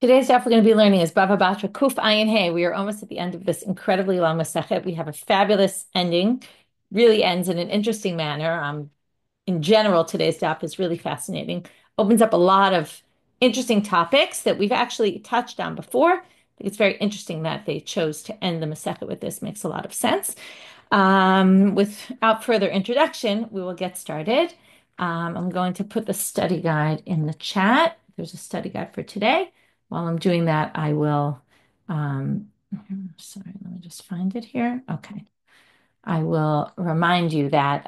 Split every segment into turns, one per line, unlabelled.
Today's daf we're going to be learning is Bava Batra Kuf Ayin Hey. We are almost at the end of this incredibly long Masechet. We have a fabulous ending, really ends in an interesting manner. In general, today's daf is really fascinating. Opens up a lot of interesting topics that we've actually touched on before. I think it's very interesting that they chose to end the Masechet with this. Makes a lot of sense. Without further introduction, we will get started. I'm going to put the study guide in the chat. There's a study guide for today. While I'm doing that, I will, sorry, let me just find it here. Okay. I will remind you that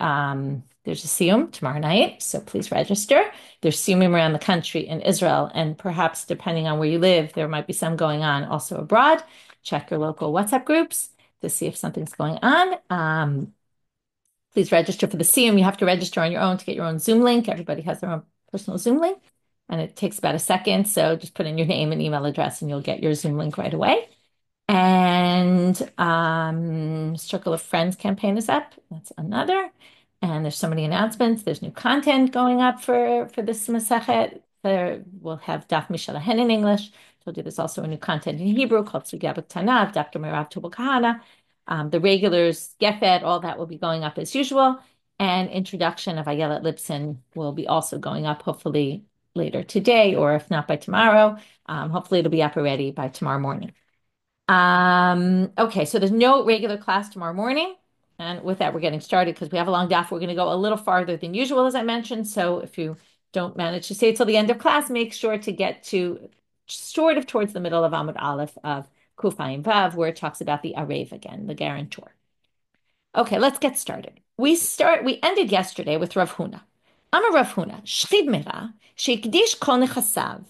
there's a Siyum tomorrow night, so please register. There's Siyumim around the country in Israel, and perhaps depending on where you live, there might be some going on also abroad. Check your local WhatsApp groups to see if something's going on. Please register for the Siyum. You have to register on your own to get your own Zoom link. Everybody has their own personal Zoom link, and it takes about a second. So just put in your name and email address, and you'll get your Zoom link right away. And Circle of Friends campaign is up. That's another. And there's so many announcements. There's new content going up for this Masechet. We'll have Daf Mishalahen in English. Told you there's also a new content in Hebrew called Sugya Tanav, Dr. Merav Tubal Kahana. The regulars, Gefet, all that will be going up as usual. And introduction of Ayelet Lipson will be also going up, hopefully later today, or if not by tomorrow. Hopefully it'll be up already by tomorrow morning. Okay, so there's no regular class tomorrow morning. And with that, we're getting started because we have a long daf. We're going to go a little farther than usual, as I mentioned. So if you don't manage to stay till the end of class, make sure to get to sort of towards the middle of Amud Aleph of Kufayim Vav, where it talks about the Arev again, the guarantor. Okay, let's get started. We ended yesterday with Rav Huna. I'm a Rav Huna. Shchib mera, sheikdish kol nechasav.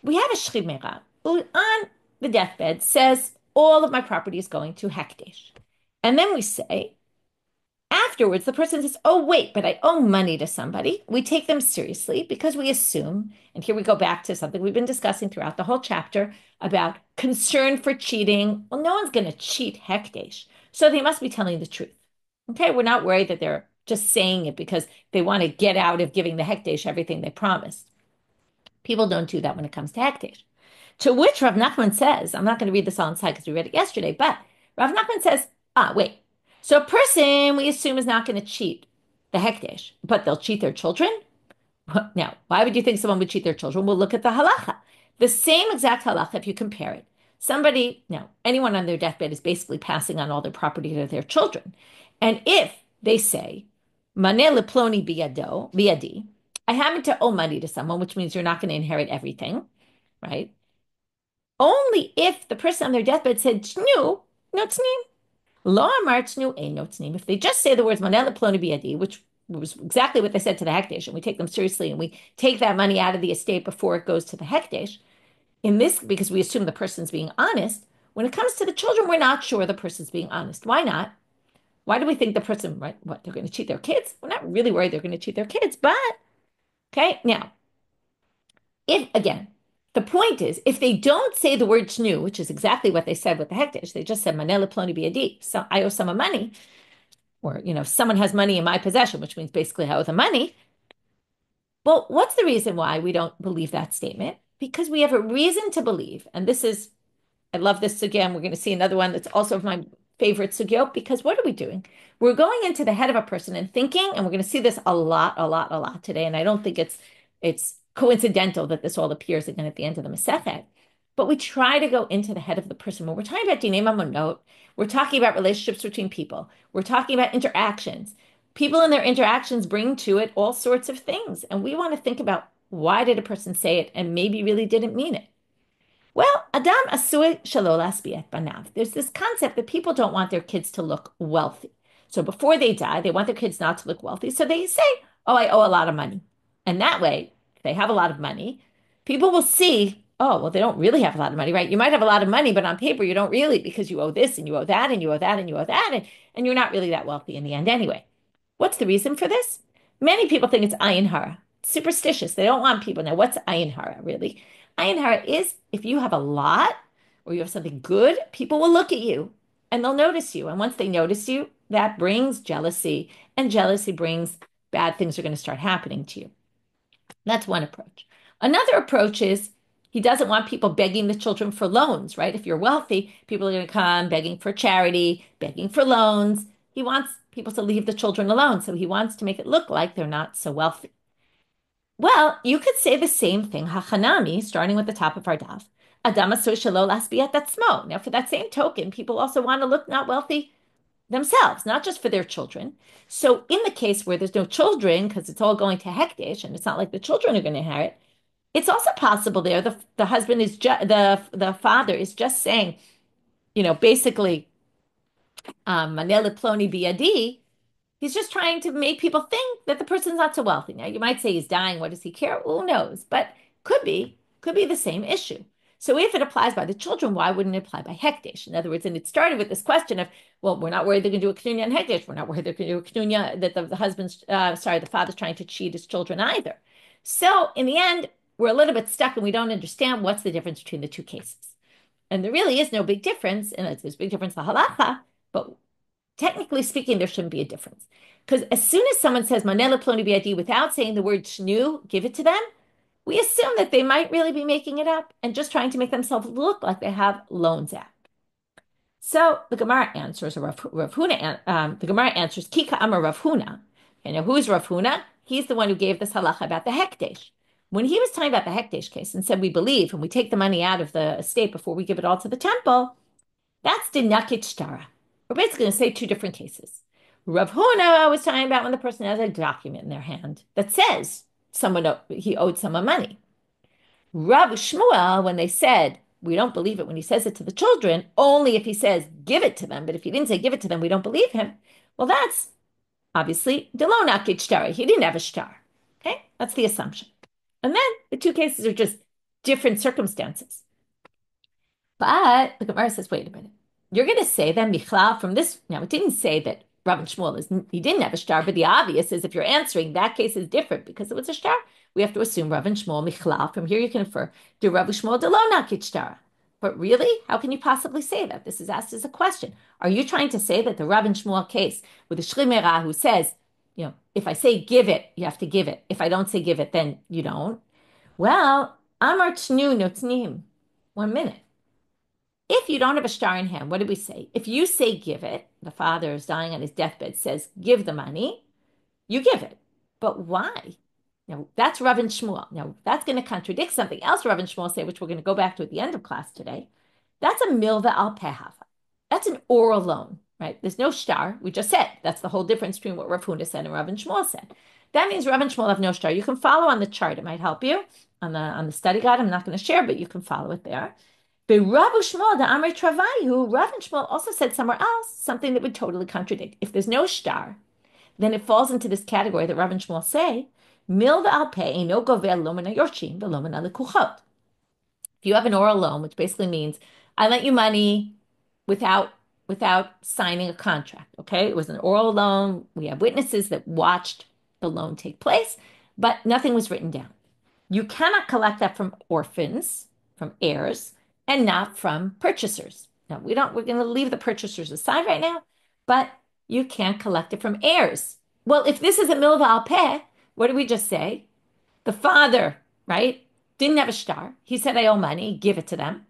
We have a shchib mera who on the deathbed says all of my property is going to hekdesh. And then we say, afterwards, the person says, oh, wait, but I owe money to somebody. We take them seriously because we assume, and here we go back to something we've been discussing throughout the whole chapter about concern for cheating. Well, no one's going to cheat hekdesh, so they must be telling the truth. Okay, we're not worried that they're just saying it because they want to get out of giving the hekdesh everything they promised. People don't do that when it comes to hekdesh. To which Rav Nachman says, I'm not going to read this all inside because we read it yesterday, but Rav Nachman says, wait. So a person we assume is not going to cheat the hekdesh, but they'll cheat their children? Now, why would you think someone would cheat their children? We'll look at the halacha. The same exact halacha, if you compare it. Anyone on their deathbed is basically passing on all their property to their children. And if they say, Maneh leploni biyadi, I happen to owe money to someone, which means you're not going to inherit everything, right? Only if the person on their deathbed said, no tznim. Lo amar tznu ein no tznim. If they just say the words manel ploni biyadi, which was exactly what they said to the hekdesh, and we take them seriously and we take that money out of the estate before it goes to the hekdesh, because we assume the person's being honest, when it comes to the children, we're not sure the person's being honest. Why not? Why do we think the person, right, they're going to cheat their kids? We're not really worried they're going to cheat their kids, but, okay, now, the point is, if they don't say the word shnu, which is exactly what they said with the hekdesh, they just said manela ploni biadi, so I owe someone money, or someone has money in my possession, which means basically I owe them money. Well, what's the reason why we don't believe that statement? Because we have a reason to believe, and I love this again. We're going to see another one that's also my favorite sugyot, because what are we doing? We're going into the head of a person and thinking, and we're going to see this a lot today, and I don't think it's coincidental that this all appears again at the end of the Masechet. But we try to go into the head of the person. When we're talking about dinei mamonot, we're talking about relationships between people. We're talking about interactions. People and their interactions bring to it all sorts of things. And we want to think about, why did a person say it and maybe really didn't mean it? Well, Adam asui shelo lasbiet banav. There's this concept that people don't want their kids to look wealthy. So before they die, they want their kids not to look wealthy. So they say, oh, I owe a lot of money. And that way, if they have a lot of money, people will see, oh, well, they don't really have a lot of money, right? You might have a lot of money, but on paper, you don't really, because you owe this and you owe that and you owe that and you owe that. And you're not really that wealthy in the end anyway. What's the reason for this? Many people think it's ayin hara. Superstitious. They don't want people. Now, what's ayin hara, really? Ayin hara is if you have a lot or you have something good, people will look at you and they'll notice you. And once they notice you, that brings jealousy. And jealousy brings bad things are going to start happening to you. That's one approach. Another approach is He doesn't want people begging the children for loans, right? If you're wealthy, people are going to come begging for charity, begging for loans. He wants people to leave the children alone. So he wants to make it look like they're not so wealthy. Well, you could say the same thing, hachanami, starting with the top of our daf. Adama so shelo lasbiat atzmo. Now, for that same token, people also want to look not wealthy themselves, not just for their children. So, in the case where there's no children, because it's all going to hekdesh, and it's not like the children are going to inherit, it's also possible there the husband is just the father is just saying, basically, manele ploni biadi. He's just trying to make people think that the person's not so wealthy. Now, you might say he's dying. What does he care? Who knows? But could be the same issue. So if it applies by the children, why wouldn't it apply by hekdesh? In other words, and it started with this question of, well, we're not worried they're going to do a knunya and hekdesh. We're not worried they're going to do a knunya that the husband's, the father's trying to cheat his children either. So in the end, we're a little bit stuck and we don't understand what's the difference between the two cases. And there really is no big difference, and there's a big difference in halacha, but technically speaking, there shouldn't be a difference. Because as soon as someone says manela ploni biadi without saying the word shnu, give it to them, we assume that they might really be making it up and just trying to make themselves look like they have loans out. So the Gemara answers, or Rav Huna, the Gemara answers, Kika Amar Rav Huna. You know, who's Rav Huna? He's the one who gave this halacha about the hekdesh. When he was talking about the hekdesh case and said we believe and we take the money out of the estate before we give it all to the temple, that's the nakit shtara. We're basically going to say two different cases. Rav Huna was talking about when the person has a document in their hand that says he owed someone money. Rav Shmuel, when they said, we don't believe it when he says it to the children, only if he says, give it to them. But if he didn't say give it to them, we don't believe him. Well, that's obviously Delo nakit shtara. He didn't have a shtar. Okay, that's the assumption. And then the two cases are just different circumstances. But the Gemara says, wait a minute. You're going to say then Michlal from this. Now, it didn't say that Rav and Shmuel he didn't have a shtar, but the obvious is if you're answering, that case is different because it was a shtar. We have to assume Rav and Shmuel Michlal. From here, you can infer do Rav and Shmuel de lo nakit shtar. But really, how can you possibly say that? This is asked as a question. Are you trying to say that the Rav and Shmuel case with the Shlimera who says, if I say give it, you have to give it. If I don't say give it, then you don't. Well, Amar Tnu Notnim. 1 minute. If you don't have a shtar in hand, what did we say? If you say give it, the father is dying on his deathbed, says give the money, you give it. But why? Now, that's Rav and Shmuel. Now, that's going to contradict something else Rav and Shmuel say, which we're going to go back to at the end of class today. That's a milva al pehava. That's an oral loan, right? There's no shtar. We just said that's the whole difference between what Rav Huna said and Rav and Shmuel said. That means Rav and Shmuel have no shtar. You can follow on the chart. It might help you on the study guide. I'm not going to share, but you can follow it there. But Rav Shmuel, the Amri Travayu, Rav and Shmuel also said somewhere else something that would totally contradict. If there's no shtar, then it falls into this category that Rav and Shmuel say, Milva al pei no govel lomana yorshim velomana lekuchot. If you have an oral loan, which basically means I lent you money without signing a contract. Okay, it was an oral loan. We have witnesses that watched the loan take place, but nothing was written down. You cannot collect that from orphans, from heirs, and not from purchasers. Now, we're going to leave the purchasers aside right now, but you can't collect it from heirs. Well, if this is a milva al peh, what did we just say? The father, right, didn't have a shtar. He said, I owe money, give it to them.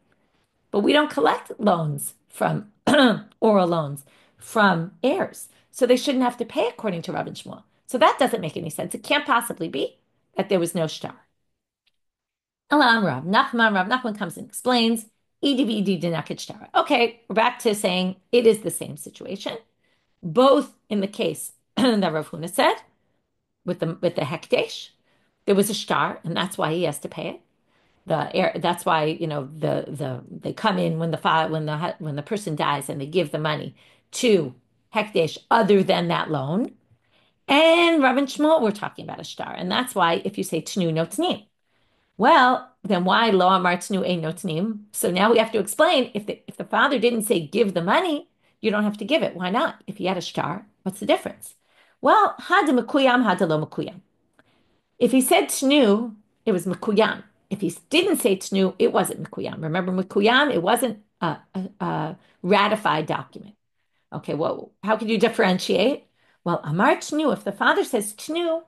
But we don't collect loans from oral loans from heirs. So they shouldn't have to pay according to Rav and Shmuel. So that doesn't make any sense. It can't possibly be that there was no shtar. Elam Rav Nachman comes and explains, okay, we're back to saying it is the same situation. Both in the case that Rav Huna said, with the hekdesh, there was a shtar, and that's why he has to pay it. That's why they come in when the person dies and they give the money to hekdesh other than that loan. And Rav and Shmuel were talking about a shtar, and that's why if you say tnu no tnim, well, then why lo amar tnu ein no tnim? So now we have to explain if the father didn't say give the money, you don't have to give it. Why not? If he had a shtar, what's the difference? Well, hada mekuyam, hada lo mekuyam. If he said tnu, it was mekuyam. If he didn't say tnu, it wasn't mekuyam. Remember, mekuyam, it wasn't a ratified document. Okay, well, how can you differentiate? Well, amar tnu, if the father says tnu,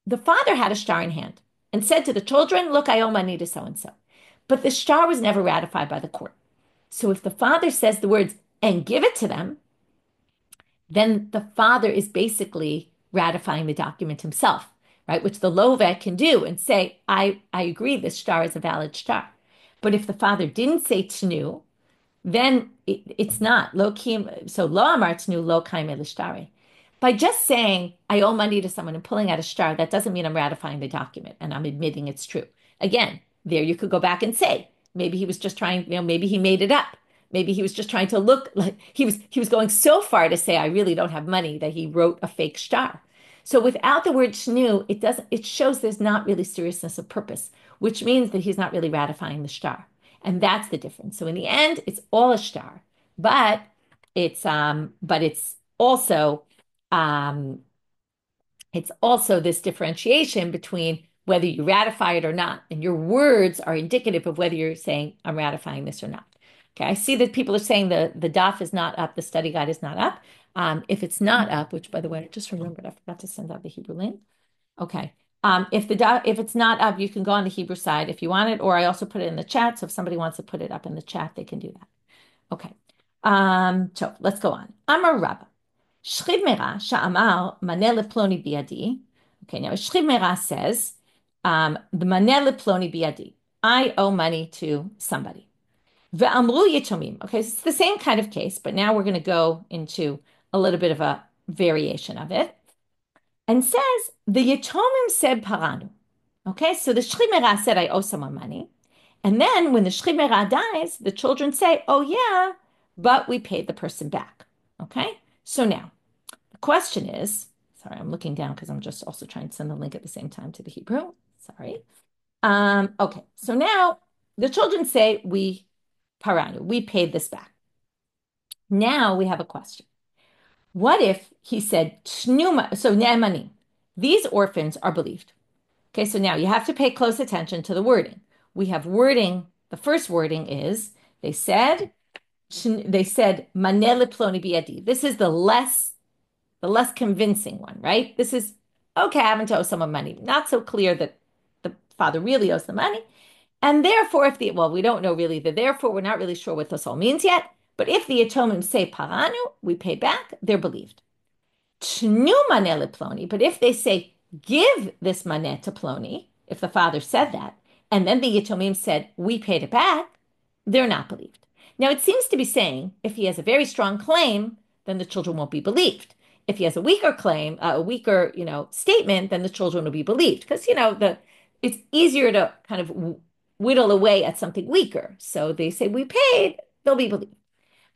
the father had a shtar in hand, and said to the children, look, I owe money to so-and-so. But the shtar was never ratified by the court. So if the father says the words and give it to them, then the father is basically ratifying the document himself, right? Which the lovet can do and say, I agree, this shtar is a valid shtar. But if the father didn't say tnu, then it's not lo kim. So lo amar tnu lo kaim elishtare. By just saying I owe money to someone and pulling out a shtar, that doesn't mean I'm ratifying the document and I'm admitting it's true. Again, there you could go back and say maybe he was just trying, maybe he made it up. Maybe he was just trying to look like he was going so far to say I really don't have money that he wrote a fake shtar. So without the word shnu, it shows there's not really seriousness of purpose, which means that he's not really ratifying the shtar. And that's the difference. So in the end, it's all a shtar, but it's um, also this differentiation between whether you ratify it or not. And your words are indicative of whether you're saying, I'm ratifying this or not. Okay, I see that people are saying the daf is not up, the study guide is not up. If it's not up, which by the way, I just remembered, I forgot to send out the Hebrew link. Okay. If it's not up, you can go on the Hebrew side if you want it, or I also put it in the chat. So if somebody wants to put it up in the chat, they can do that. Okay. So let's go on. Amar Rabba. Shchib Mera sha'amar maneh leploni biadi. Okay, now Shchib Mera says, the maneh leploni biadi. I owe money to somebody. Ve'amru yitomim. Okay, so it's the same kind of case, but now we're going to go into a little bit of a variation of it and says the Yatomim said paranu. Okay, so the Shchimera said, I owe someone money. And then when the Shchimera dies, the children say, oh yeah, but we paid the person back. Okay, so now the question is, sorry, I'm looking down because I'm just also trying to send the link at the same time to the Hebrew. Sorry. Okay, so now the children say, we paranu, we paid this back. Now we have a question. What if he said, Tnuma, so ne'emanim, these orphans are believed. Okay, so now you have to pay close attention to the wording. We have wording, the first wording is, they said, maneh leploni biadi. This is the less convincing one, right? This is, okay, I haven't to owe someone money. Not so clear that the father really owes the money. And therefore, we don't know really therefore, we're not really sure what this all means yet. But if the Yatomim say paranu, we pay back, they're believed. Tnu maneh leploni, but if they say give this maneh to Ploni, if the father said that, and then the Yatomim said we paid it back, they're not believed. Now it seems to be saying if he has a very strong claim, then the children won't be believed. If he has a weaker claim, a weaker statement, then the children will be believed because it's easier to kind of whittle away at something weaker. So they say we paid, they'll be believed.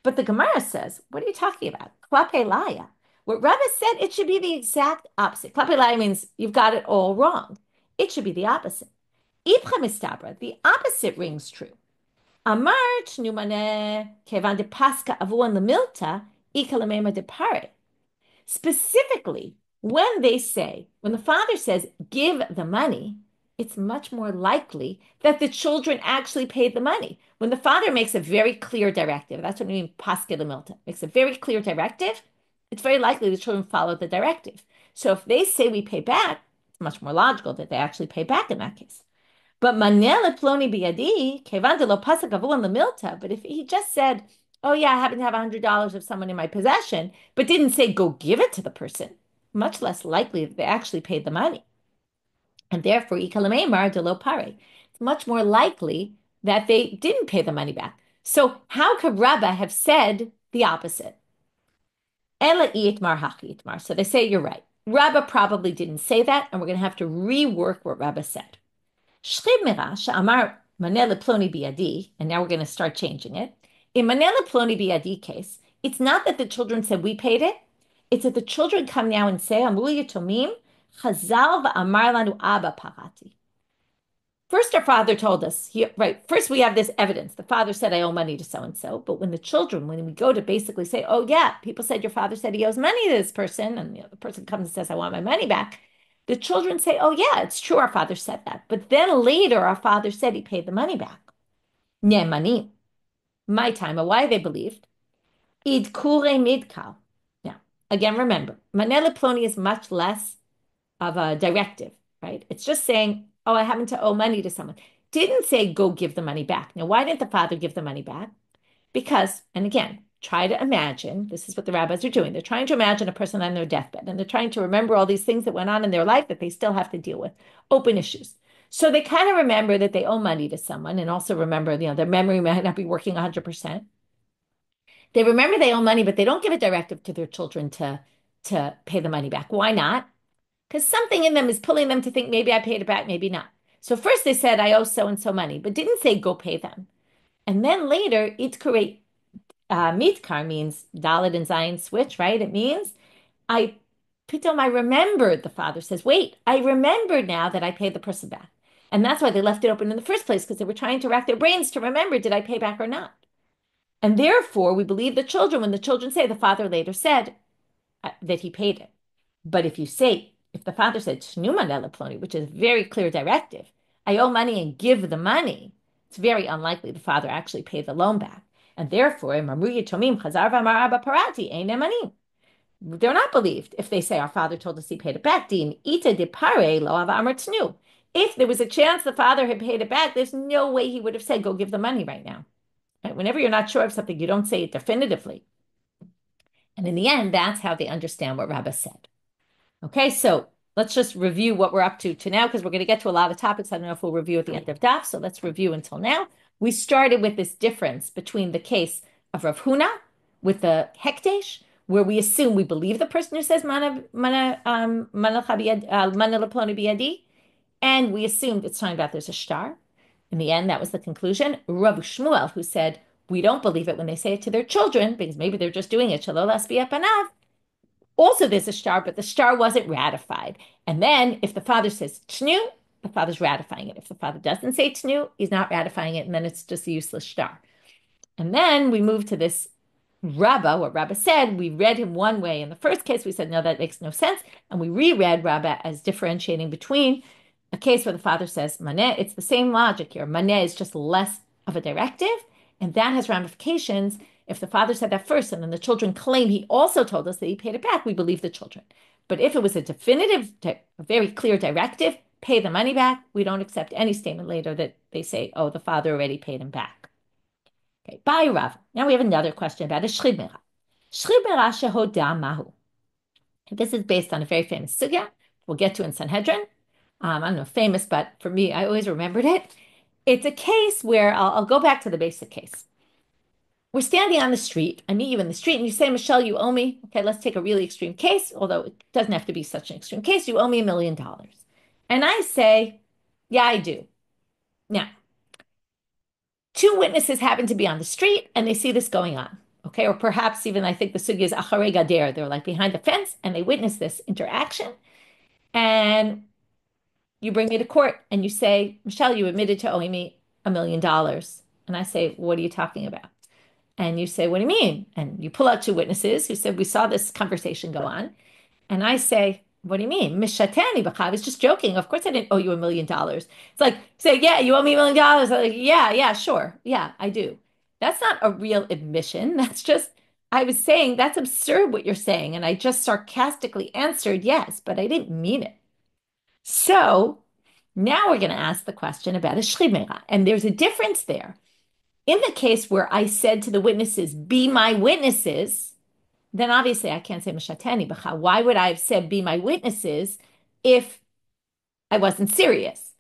But the Gemara says, what are you talking about? Klape laya. What Rabbi said, it should be the exact opposite. Klape laya means you've got it all wrong. It should be the opposite. Ipcha mistabra, the opposite rings true. Amar tnumane kevan de paska avuan lemilta ikalamema de pare. Specifically, when the father says, give the money, it's much more likely that the children actually paid the money. When the father makes a very clear directive, that's what we mean, paske lemilta, makes a very clear directive, it's very likely the children follow the directive. So if they say we pay back, it's much more logical that they actually pay back in that case. But maneh leploni biadi, kevan de lo pasak avuan lemilta, but if he just said, oh yeah, I happen to have $100 of someone in my possession, but didn't say go give it to the person, much less likely that they actually paid the money. And therefore, ikalamemar de lo pare. It's much more likely that they didn't pay the money back. So how could Rabbah have said the opposite? Ela itmar hachi itmar. So they say you're right. Rabbah probably didn't say that, and we're going to have to rework what Rabbah said. Shchib mera she'amar maneh leploni biadi, and now we're going to start changing it. In maneh leploni biadi case, it's not that the children said we paid it. It's that the children come now and say, Amru yatomim, chazal va'amar lanu abba parati. First, our father told us, right, first we have this evidence. The father said, I owe money to so-and-so. But when we go to basically say, oh yeah, people said your father said he owes money to this person, and the person comes and says, I want my money back. The children say, oh yeah, it's true, our father said that. But then later, our father said he paid the money back. Money. My time, why they believed. Id kure midkal. Now, again, remember, maneh leploni is much less of a directive, right? It's just saying, oh, I happen to owe money to someone. Didn't say go give the money back. Now, why didn't the father give the money back? Because, and again, try to imagine, this is what the rabbis are doing. They're trying to imagine a person on their deathbed, and they're trying to remember all these things that went on in their life that they still have to deal with, open issues. So they kind of remember that they owe money to someone, and also remember, their memory might not be working 100%. They remember they owe money, but they don't give a directive to their children to pay the money back. Why not? Because something in them is pulling them to think maybe I paid it back, maybe not. So first they said I owe so and so money, but didn't say go pay them. And then later, itkure mitkar means Dalet and Zion switch, right? It means I pitom I remembered. The father says, wait, I remembered now that I paid the person back. And that's why they left it open in the first place, because they were trying to rack their brains to remember, did I pay back or not? And therefore, we believe the children when the children say the father later said that he paid it. But if the father said, which is a very clear directive, I owe money and give the money, it's very unlikely the father actually paid the loan back. And therefore, they're not believed if they say our father told us he paid it back. If there was a chance the father had paid it back, there's no way he would have said, go give the money right now. Right? Whenever you're not sure of something, you don't say it definitively. And in the end, that's how they understand what Rabbah said. Okay, so let's just review what we're up to now, because we're going to get to a lot of topics. I don't know if we'll review at the end of Daf, so let's review until now. We started with this difference between the case of Rav Huna with the hekdesh, where we assume we believe the person who says mana leploni biyadi, and we assumed it's talking about there's a star. In the end, that was the conclusion. Rav Shmuel, who said we don't believe it when they say it to their children, because maybe they're just doing it shalol asbiyat panav. Also, there's a star, but the star wasn't ratified. And then if the father says tnu, the father's ratifying it. If the father doesn't say tnu, he's not ratifying it, and then it's just a useless star. And then we move to this Rabbah, what Rabbah said. We read him one way. In the first case, we said, no, that makes no sense. And we reread Rabbah as differentiating between a case where the father says maneh. It's the same logic here. Maneh is just less of a directive, and that has ramifications. If the father said that first, and then the children claim he also told us that he paid it back, we believe the children. But if it was a definitive, a very clear directive, pay the money back, we don't accept any statement later that they say, oh, the father already paid him back. Okay, bye, Rav. Now we have another question about a shchid mera. Shchid mera shehoda mahu. This is based on a very famous sugya we'll get to in Sanhedrin. I don't know, famous, but for me, I always remembered it. It's a case where I'll go back to the basic case. We're standing on the street. I meet you in the street and you say, Michelle, you owe me. Okay, let's take a really extreme case, although it doesn't have to be such an extreme case. You owe me $1 million. And I say, yeah, I do. Now, two witnesses happen to be on the street and they see this going on. Okay, or perhaps even I think the sugya is acharei gader. They're like behind the fence and they witness this interaction. And you bring me to court and you say, Michelle, you admitted to owing me $1 million. And I say, what are you talking about? And you say, what do you mean? And you pull out two witnesses who said, we saw this conversation go on. And I say, what do you mean? Mishatani b'cha. I was just joking. Of course I didn't owe you $1 million. It's like, say, yeah, you owe me $1 million. I'm like, yeah, sure. Yeah, I do. That's not a real admission. That's just, I was saying, that's absurd what you're saying. And I just sarcastically answered yes, but I didn't mean it. So now we're going to ask the question about a shchid mera. And there's a difference there. In the case where I said to the witnesses, be my witnesses, then obviously I can't say Mishatani b'cha. Why would I have said be my witnesses if I wasn't serious?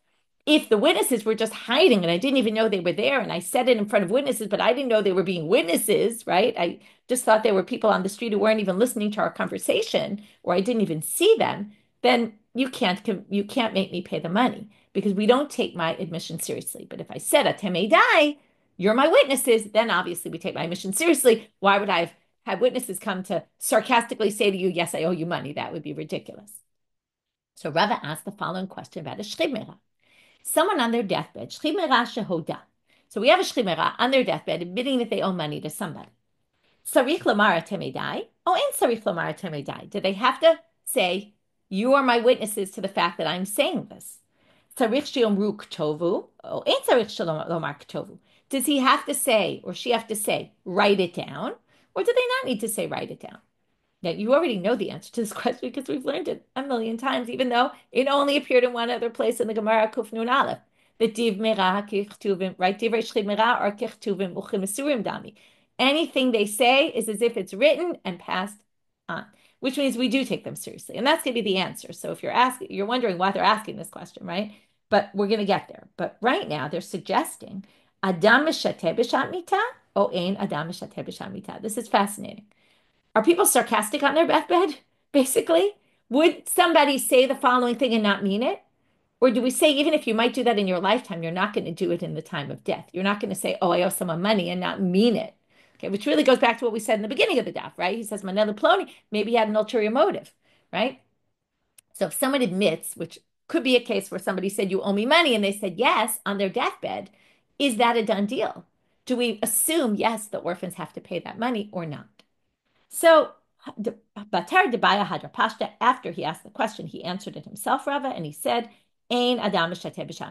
If the witnesses were just hiding and I didn't even know they were there and I said it in front of witnesses, but I didn't know they were being witnesses, right? I just thought they were people on the street who weren't even listening to our conversation, or I didn't even see them, then you can't make me pay the money because we don't take my admission seriously. But if I said atem dai, you're my witnesses, then obviously we take my admission seriously. Why would I have had witnesses come to sarcastically say to you, yes, I owe you money? That would be ridiculous. So Rava asked the following question about a shchid mera. Someone on their deathbed, shchid mera shehoda. So we have a shchid mera on their deathbed admitting that they owe money to somebody. Sarich lamar atem dai, or in sarich lamar atem dai. Do they have to say, you are my witnesses to the fact that I'm saying this? Sarich shiomru ktovu, or in sarich lomar ktovu. Does he have to say, or she have to say, write it down? Or do they not need to say, write it down? Yeah, you already know the answer to this question because we've learned it a million times, even though it only appeared in one other place in the Gemara, Kuf Nun Aleph. The div mera kichtuvim, right? Divrei shchid mera or kichtuvim uchim esurim dami. Anything they say is as if it's written and passed on, which means we do take them seriously, and that's going to be the answer. So if you're wondering why they're asking this question, right? But we're going to get there. But right now they're suggesting Adam mishateh b'shat mita o ein Adam mishateh b'shat mita. This is fascinating. Are people sarcastic on their deathbed, basically? Would somebody say the following thing and not mean it? Or do we say, even if you might do that in your lifetime, you're not going to do it in the time of death? You're not going to say, oh, I owe someone money and not mean it. Okay, which really goes back to what we said in the beginning of the daf, right? He says, Manela Ploni, maybe he had an ulterior motive, right? So if someone admits, which could be a case where somebody said, you owe me money, and they said yes on their deathbed, is that a done deal? Do we assume, yes, the orphans have to pay that money or not? So, Batra Debaya Hadra Pashta, after he asked the question, he answered it himself, Rava, and he said, Ein Adam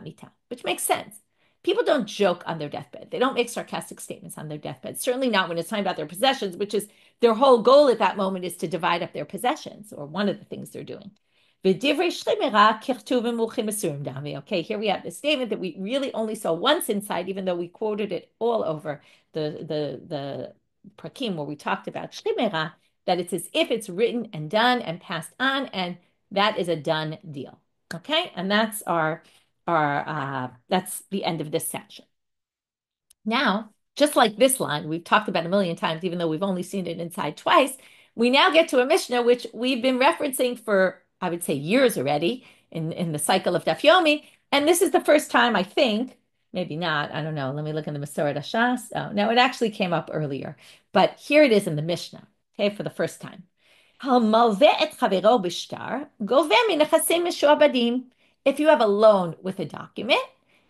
Mita, which makes sense. People don't joke on their deathbed. They don't make sarcastic statements on their deathbed, certainly not when it's time about their possessions, which is their whole goal at that moment is to divide up their possessions, or one of the things they're doing. Okay, here we have the statement that we really only saw once inside, even though we quoted it all over the prakim where we talked about shlimera, that it's as if it's written and done and passed on, and that is a done deal. Okay, and that's that's the end of this section. Now, just like this line we've talked about a million times, even though we've only seen it inside twice, we now get to a Mishnah which we've been referencing for, I would say, years already in the cycle of Daf Yomi. And this is the first time, I think, maybe not, I don't know. Let me look in the Masoret Hashas. Oh, no, it actually came up earlier. But here it is in the Mishnah, okay, for the first time. If you have a loan with a document,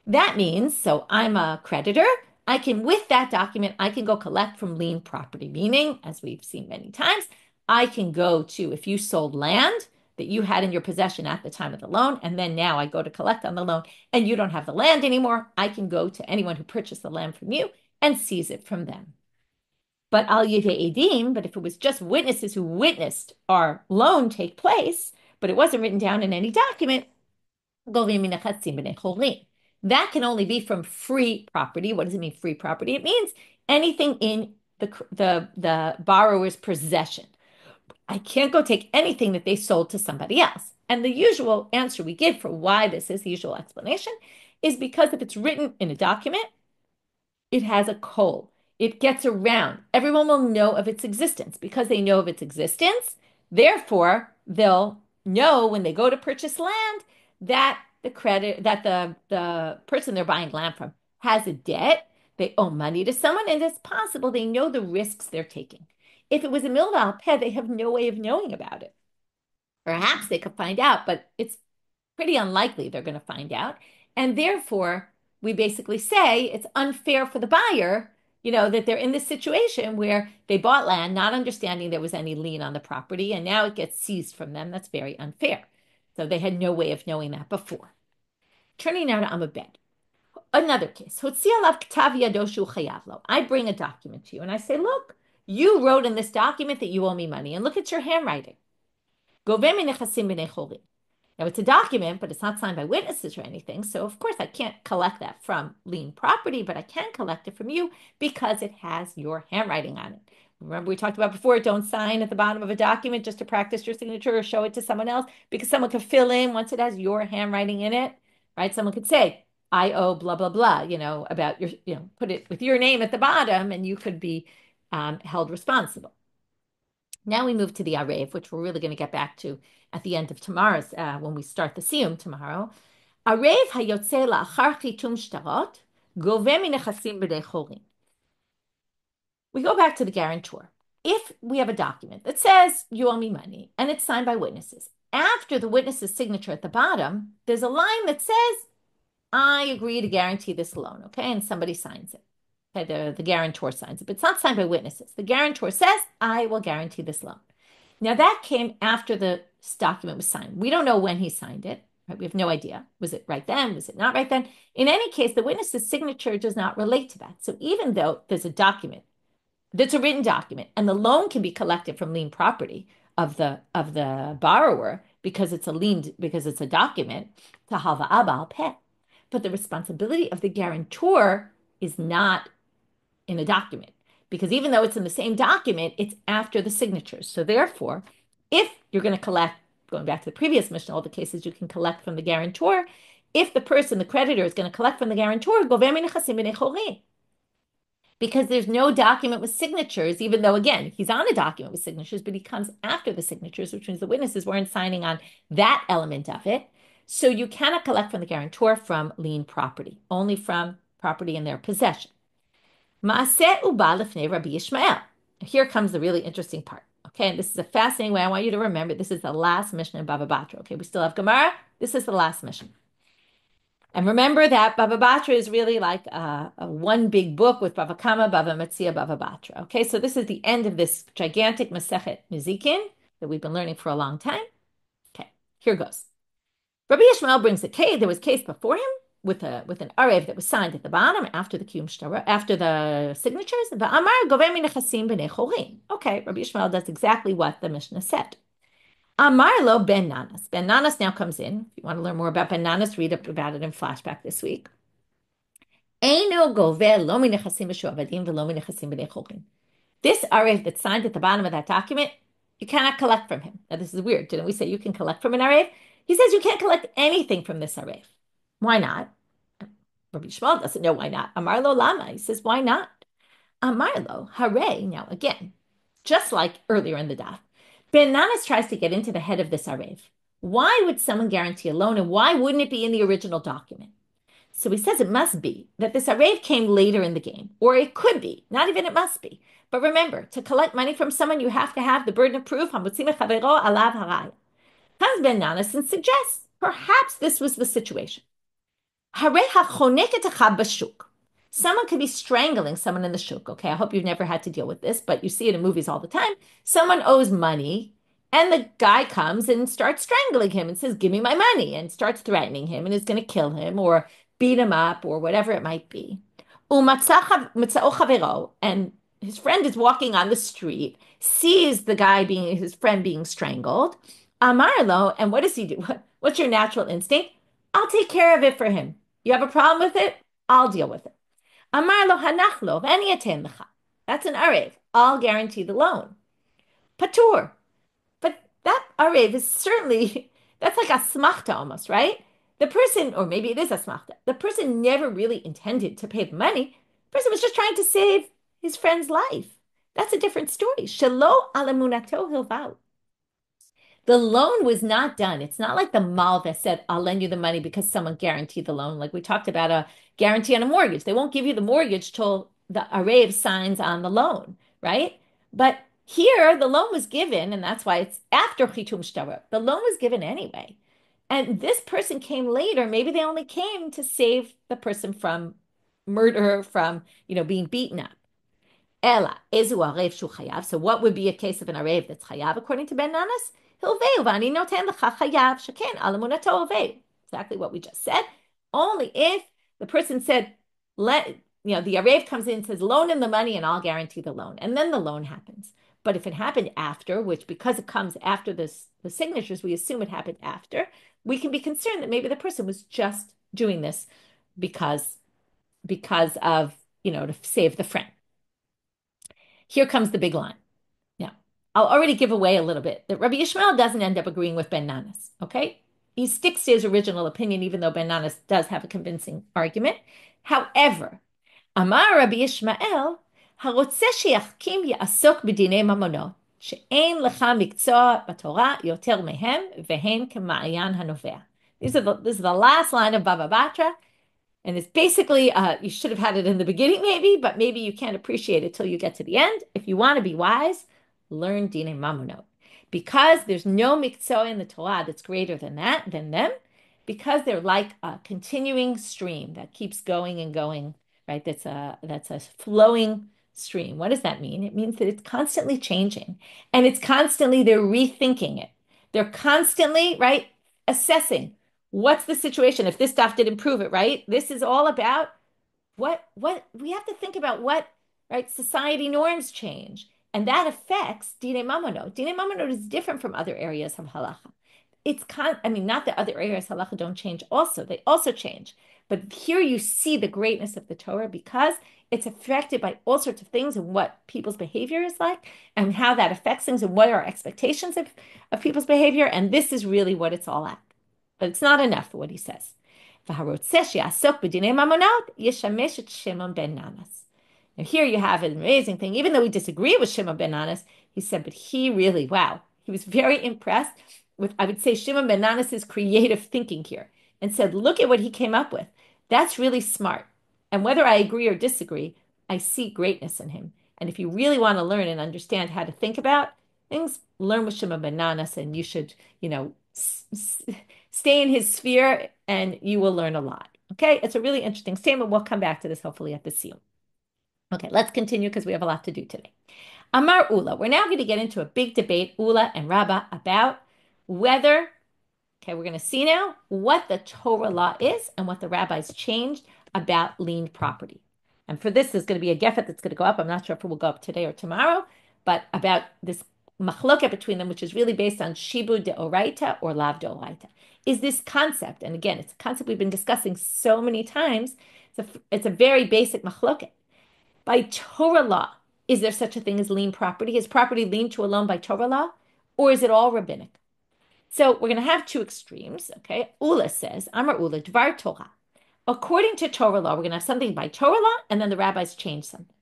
that means, so I'm a creditor, I can, with that document, I can go collect from lien property, meaning, as we've seen many times, I can go to, if you sold land that you had in your possession at the time of the loan, and then now I go to collect on the loan, and you don't have the land anymore, I can go to anyone who purchased the land from you and seize it from them. But al yedei edim, but if it was just witnesses who witnessed our loan take place, but it wasn't written down in any document, that can only be from free property. What does it mean, free property? It means anything in the borrower's possession. I can't go take anything that they sold to somebody else. And the usual answer we give for why this is, the usual explanation, is because if it's written in a document, it has a code. It gets around. Everyone will know of its existence. Because they know of its existence, therefore, they'll know when they go to purchase land that the person they're buying land from has a debt, they owe money to someone, and it's possible they know the risks they're taking. If it was a milval peh, they have no way of knowing about it. Perhaps they could find out, but it's pretty unlikely they're going to find out. And therefore, we basically say it's unfair for the buyer, that they're in this situation where they bought land, not understanding there was any lien on the property, and now it gets seized from them. That's very unfair. So they had no way of knowing that before. Turning now to Amabed. Another case. I bring a document to you and I say, look, you wrote in this document that you owe me money, and look at your handwriting. Now, it's a document, but it's not signed by witnesses or anything. So, of course, I can't collect that from lien property, but I can collect it from you because it has your handwriting on it. Remember, we talked about before, don't sign at the bottom of a document just to practice your signature or show it to someone else, because someone could fill in once it has your handwriting in it, right? Someone could say, I owe blah, blah, blah, about your, put it with your name at the bottom, and you could be held responsible. Now we move to the Arev, which we're really going to get back to at the end of tomorrow's, when we start the Siyum tomorrow. Arev hayotze la'achar chitum shtarot gove minechasim b'nei chorin. We go back to the guarantor. If we have a document that says you owe me money and it's signed by witnesses, after the witness's signature at the bottom, there's a line that says, I agree to guarantee this loan, okay? And somebody signs it. The guarantor signs it, but it's not signed by witnesses. The guarantor says, I will guarantee this loan. Now, that came after the document was signed. We don't know when he signed it. Right? We have no idea. Was it right then? Was it not right then? In any case, the witness's signature does not relate to that. So even though there's a document That's a written document, and the loan can be collected from lien property of the borrower because it's a lien because it's a document to halva'a ba'al peh. But the responsibility of the guarantor is not in a document because even though it's in the same document, it's after the signatures. So therefore, if you're going to collect, going back to the previous mission, all the cases you can collect from the guarantor, if the person, the creditor, is going to collect from the guarantor, because there's no document with signatures, even though, again, he's on a document with signatures, but he comes after the signatures, which means the witnesses weren't signing on that element of it. So you cannot collect from the guarantor from lien property, only from property in their possession. Maaseh uba lefnei Rabbi Yishmael. Here comes the really interesting part. Okay, and this is a fascinating way. I want you to remember this is the last mission in Bava Batra. Okay, we still have Gemara. This is the last mission. And remember that Bava Batra is really like a one big book with Bava Kama, Bava Metzia, Bava Batra. Okay, so this is the end of this gigantic Masechet Nezikin that we've been learning for a long time. Okay, here goes. Rabbi Yishmael brings a case. There was a case before him with an arev that was signed at the bottom after the kiyum shtara, after the signatures. The Amar goveh min nechasim b'nei chorim. Okay, Rabbi Yishmael does exactly what the Mishnah said. Amar lo ben nanas. Ben nanas now comes in. If you want to learn more about ben nanas, read up about it in flashback this week. Eino goveh lo min nechasim b'shuavadim v'lo min nechasim b'nei chorim. This arev that's signed at the bottom of that document, you cannot collect from him. Now this is weird. Didn't we say you can collect from an arev? He says you can't collect anything from this arev. Why not? Rabbi Yishmael doesn't know why not. Amar lo lama. He says, why not? Amar lo hare. Now again, just like earlier in the daf, Ben Nanas tries to get into the head of this arev. Why would someone guarantee a loan, and why wouldn't it be in the original document? So he says it must be that this arev came later in the game, or it could be, not even it must be. But remember, to collect money from someone, you have to have the burden of proof. Comes Ben Nanas and suggests perhaps this was the situation. Someone could be strangling someone in the shuk. Okay, I hope you've never had to deal with this, but you see it in movies all the time. Someone owes money, and the guy comes and starts strangling him and says, "Give me my money," and starts threatening him and is going to kill him or beat him up or whatever it might be. And his friend is walking on the street, sees the guy being his friend being strangled. Amarlo, and what does he do? What's your natural instinct? I'll take care of it for him. You have a problem with it? I'll deal with it. Amar lo hanachlo v'ani aten lecha. That's an arev. I'll guarantee the loan. Patur. But that arev is certainly, that's like a smachta almost, right? The person, or maybe it is a smachta, the person never really intended to pay the money. The person was just trying to save his friend's life. That's a different story. Shelo alamunato hilvau. The loan was not done. It's not like the Malva said, I'll lend you the money because someone guaranteed the loan. Like we talked about a guarantee on a mortgage. They won't give you the mortgage till the arev signs on the loan, right? But here, the loan was given, and that's why it's after chitum shtar. The loan was given anyway. And this person came later. Maybe they only came to save the person from murder, from, being beaten up. Ela, ezu arev shu chayav. So what would be a case of an arev that's chayav according to Ben Nanas? Exactly what we just said. Only if the person said, the arev comes in and says, loan him the money and I'll guarantee the loan. And then the loan happens. But if it happened after, which because it comes after the signatures, we assume it happened after, we can be concerned that maybe the person was just doing this because of, to save the friend. Here comes the big line. Now, I'll already give away a little bit that Rabbi Yishmael doesn't end up agreeing with Ben Nanas, okay? He sticks to his original opinion, even though Ben Nanas does have a convincing argument. However, Amar Rabbi Yishmael, הרוצה שיחכים יעסוק בדיני ממונות, שאין לך מקצוע בתורה יותר מהם, והן כמעיין הנובע. This is the last line of Bava Batra. And it's basically, you should have had it in the beginning maybe, but maybe you can't appreciate it till you get to the end. If you want to be wise, learn Dinei Mamonot. Because there's no miktzah in the Torah that's greater than them, because they're like a continuing stream that keeps going and going, right? That's a flowing stream. What does that mean? It means that it's constantly changing. And they're rethinking it. They're constantly, right, assessing. What's the situation? If this stuff didn't prove it, right? This is all about what we have to think about what right? Society norms change, and that affects dine mamonot. Dine mamonot is different from other areas of halacha. I mean, not that other areas of halacha don't change also, they also change. But here you see the greatness of the Torah because it's affected by all sorts of things and what people's behavior is like and how that affects things and what are our expectations of people's behavior. And this is really what it's all at. But it's not enough for what he says. Now here you have an amazing thing. Even though we disagree with Shimon ben Anas, he said, but he really, wow, he was very impressed with, I would say, Shimon ben Anas's creative thinking here and said, look at what he came up with. That's really smart. And whether I agree or disagree, I see greatness in him. And if you really want to learn and understand how to think about things, learn with Shimon ben Anas, and you should, stay in his sphere and you will learn a lot. Okay, it's a really interesting statement. We'll come back to this hopefully at the seal. Okay, let's continue because we have a lot to do today. Amar Ula. We're now going to get into a big debate, Ula and Rabbah, about whether, okay, we're going to see now what the Torah law is and what the rabbis changed about liened property. And for this, there's going to be a gefet that's going to go up. I'm not sure if it will go up today or tomorrow, but about this machloket between them, which is really based on shibud de oraita or lav de oraita, is this concept. And again, it's a concept we've been discussing so many times. It's a very basic machloket. By Torah law, is there such a thing as liened property? Is property liened to a loan by Torah law? Or is it all rabbinic? So we're going to have two extremes, okay? Ula says, Amar Ula, Dvar Torah. According to Torah law, we're going to have something by Torah law, and then the rabbis change something.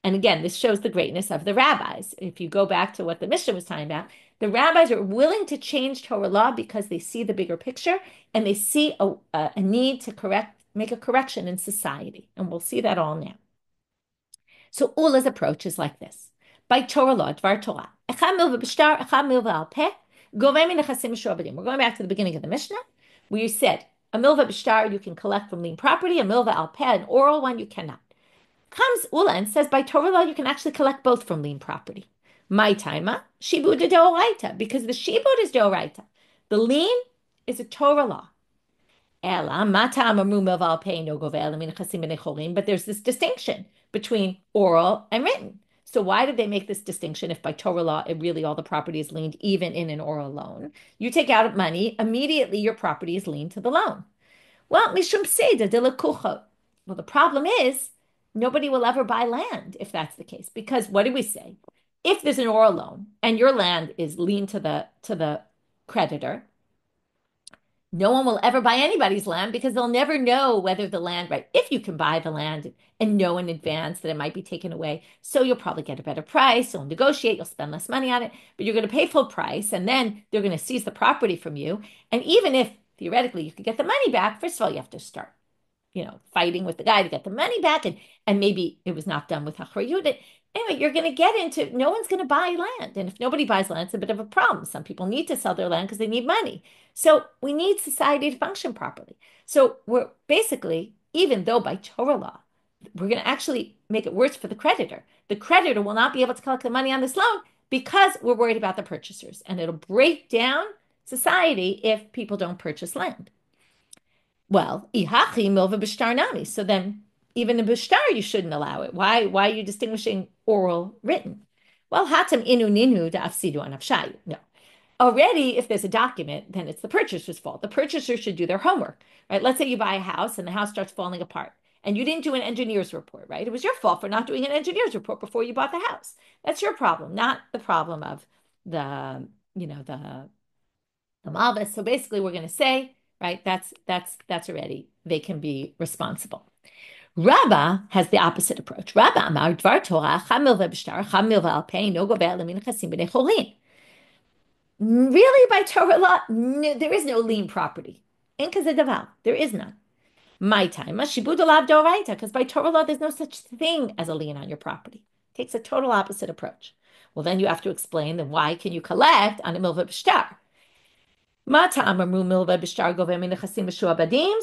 And again, this shows the greatness of the rabbis. If you go back to what the Mishnah was talking about, the rabbis are willing to change Torah law because they see the bigger picture, and they see a need to make a correction in society. And we'll see that all now. So Ula's approach is like this. By Torah law, Dvar Torah. We're going back to the beginning of the Mishnah, where you said, a milva b'shtar you can collect from liened property, a milva al peh, an oral one, you cannot. Comes Ula and says, by Torah law, you can actually collect both from liened property. My taima, shibud de deoraita, because the shibud is deoraita. The lien is a Torah law. But there's this distinction between oral and written. So why did they make this distinction if by Torah law, really all the property is liened, even in an oral loan? You take out money, immediately your property is liened to the loan. Well, mishum seda de lekuchot. Well, the problem is nobody will ever buy land if that's the case. Because what do we say? If there's an oral loan and your land is liened to the creditor, no one will ever buy anybody's land because they'll never know whether the land, right? If you can buy the land and know in advance that it might be taken away, so you'll probably get a better price, you'll negotiate, you'll spend less money on it, but you're going to pay full price and then they're going to seize the property from you. And even if theoretically you could get the money back, first of all, you have to start, fighting with the guy to get the money back. And maybe it was not done with achrayut. Anyway, you're going to get into, no one's going to buy land. And if nobody buys land, it's a bit of a problem. Some people need to sell their land because they need money. So we need society to function properly. So we're basically, even though by Torah law, we're going to actually make it worse for the creditor. The creditor will not be able to collect the money on this loan because we're worried about the purchasers. And it'll break down society if people don't purchase land. Well, ihachi milva b'shtar nami. So then even in b'shtar, you shouldn't allow it. Why are you distinguishing oral, written? Well, hatam inu ninu da'afsidu anafshayu. No. Already, if there's a document, then it's the purchaser's fault. The purchaser should do their homework, right? Let's say you buy a house and the house starts falling apart and you didn't do an engineer's report, right? It was your fault for not doing an engineer's report before you bought the house. That's your problem, not the problem of the malvus. So basically we're going to say, right, that's already, they can be responsible. Rabbah has the opposite approach. Rabbah amar dvar Torah chamil v'b'shtar chamil v'alpei no gover lemin chasim b'nei cholin. Really, by Torah law, no, there is no lien property. In kazedaval, there is none. My time, shibud alav doraita, because by Torah law, there's no such thing as a lien on your property. It takes a total opposite approach. Well, then you have to explain, then why can you collect on a milva b'shtar?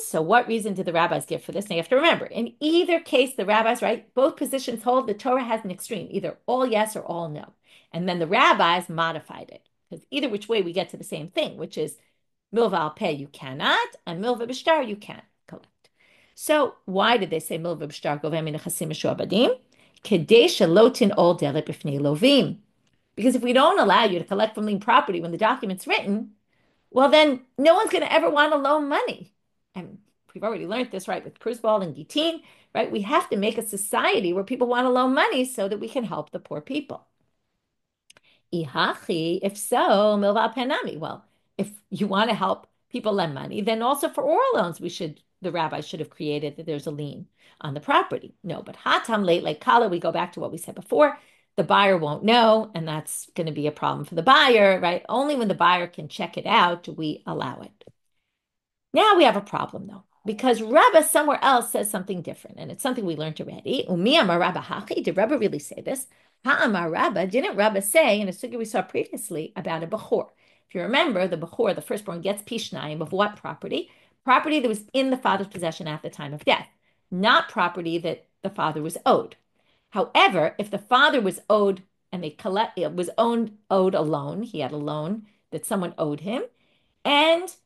So what reason did the rabbis give for this? Now you have to remember, in either case, the rabbis, right, both positions hold the Torah has an extreme, either all yes or all no. And then the rabbis modified it. Because either which way we get to the same thing, which is milva al peh you cannot, and milva b'shtar you can collect. So why did they say milva b'shtar govem min chasim mishuabadim? Kadesha lotin ol deret b'fnei lovim. Because if we don't allow you to collect from lien property when the document's written, well, then no one's going to ever want to loan money. And we've already learned this, right, with Prusbal and Gitin, right? We have to make a society where people want to loan money so that we can help the poor people. Ihachi, if so, milva penami. Well, if you want to help people lend money, then also for oral loans, the rabbi should have created that there's a lien on the property. No, but hatam late like kala, we go back to what we said before. The buyer won't know, and that's going to be a problem for the buyer, right? Only when the buyer can check it out do we allow it. Now we have a problem though, because Rabba somewhere else says something different, and it's something we learned already. Umiyamar Rabba Haki, did Rabba really say this? Ha'amar Rabba, didn't Rabba say in a sugya we saw previously about a bechor? If you remember, the bechor, the firstborn, gets pishnayim of what property? Property that was in the father's possession at the time of death, not property that the father was owed. However, if the father was owed and it was owed a loan, he had a loan that someone owed him, and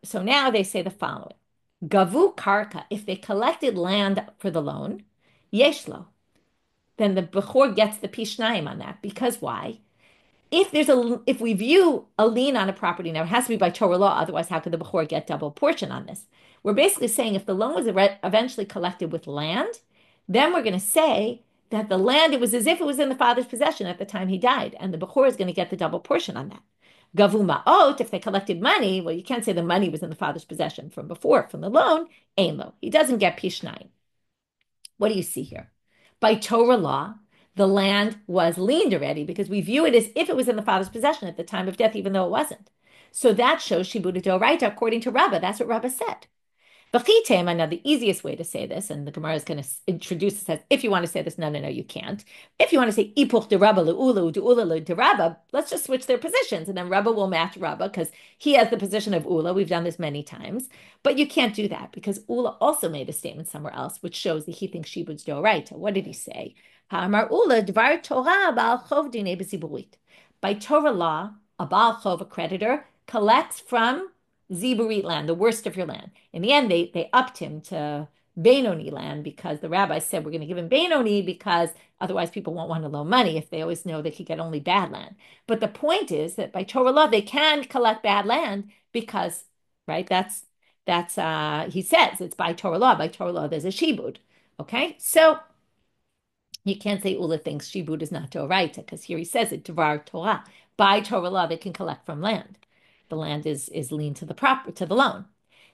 so now they say the following: Gavu karka, if they collected land for the loan, yeshlo, then the bechor gets the pishnayim on that. Because why? If we view a lien on a property, now it has to be by Torah law, otherwise how could the bechor get double portion on this? We're basically saying if the loan was eventually collected with land, then we're going to say that the land, it was as if it was in the father's possession at the time he died, and the bechor is going to get the double portion on that. Gavu ma'ot, if they collected money, well, you can't say the money was in the father's possession from before, from the loan, ein lo. He doesn't get pishnayim. What do you see here? By Torah law, the land was liened already because we view it as if it was in the father's possession at the time of death, even though it wasn't. So that shows shibud d'oraita according to Rabbah. That's what Rabbah said. Now, the easiest way to say this, and the Gemara is going to introduce this as, if you want to say this, no, you can't. If you want to say ipuch de Rabba le'ula de'ula de Rabba, let's just switch their positions, and then Rabba will match Rabba because he has the position of Ula. We've done this many times, but you can't do that because Ula also made a statement somewhere else, which shows that he thinks shibud's d'oraita. What did he say? Ha'amar Ula dvar Torah ba'al chov dinei b'ziburit. By Torah law, a ba'al chov, a creditor, collects from Ziburit land, the worst of your land. In the end, they upped him to Benoni land because the rabbi said we're going to give him Benoni because otherwise people won't want to loan money if they always know they could get only bad land. But the point is that by Torah law, they can collect bad land because, right, that's he says it's by Torah law. By Torah law, there's a shibud. Okay, so you can't say Ula thinks shibud is not Doraita because here he says it, Dvar Torah. By Torah law, they can collect from land. The land is liened to the loan.